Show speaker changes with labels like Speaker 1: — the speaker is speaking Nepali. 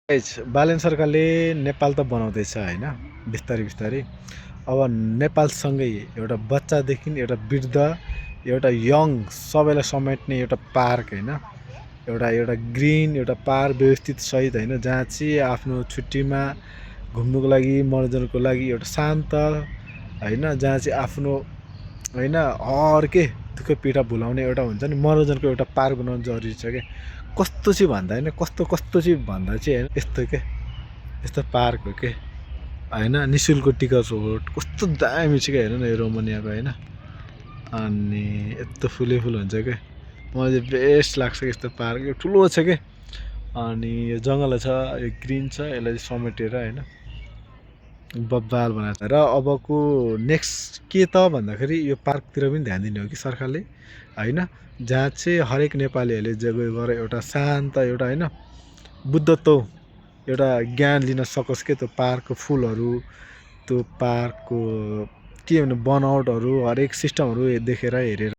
Speaker 1: बालेन सरकारले नेपाल त बनाउँदैछ होइन, बिस्तारै बिस्तारै। अब नेपालसँगै एउटा बच्चादेखि एउटा वृद्ध, एउटा यङ सबैलाई समेट्ने एउटा पार्क होइन, एउटा एउटा ग्रिन एउटा पार्क व्यवस्थित सहित होइन, जहाँ चाहिँ आफ्नो छुट्टीमा घुम्नुको लागि मनोरञ्जनको लागि एउटा शान्त होइन, जहाँ चाहिँ आफ्नो होइन अर्कै दुःख पीडा भुलाउने एउटा हुन्छ नि मनोरञ्जनको एउटा पार्क बनाउनु जरुरी छ क्या। कस्तो चाहिँ भन्दा होइन, कस्तो कस्तो चाहिँ भन्दा चाहिँ होइन, यस्तो के यस्तो पार्क हो के होइन, निःशुल्क टिकट हो, कस्तो दामी छ क्या। हेर्नु न यो रोमानियाको होइन, अनि यस्तो फुलै फुल हुन्छ क्या। मलाई चाहिँ बेस्ट लाग्छ यस्तो पार्क, यो ठुलो छ क्या। अनि यो जङ्गल छ, यो ग्रिन छ, यसलाई चाहिँ समेटेर होइन बब्बाल बनाएको छ। र अबको नेक्स्ट के त भन्दाखेरि यो पार्कतिर पनि ध्यान दिने हो कि सरकारले होइन, जहाँ चाहिँ हरेक नेपालीहरूले गएर एउटा शान्त एउटा होइन बुद्धत्व एउटा ज्ञान लिन सकोस् के। त्यो पार्कको फुलहरू, त्यो पार्कको के भन्नु बनावटहरू, हरेक सिस्टमहरू देखेर हेरेर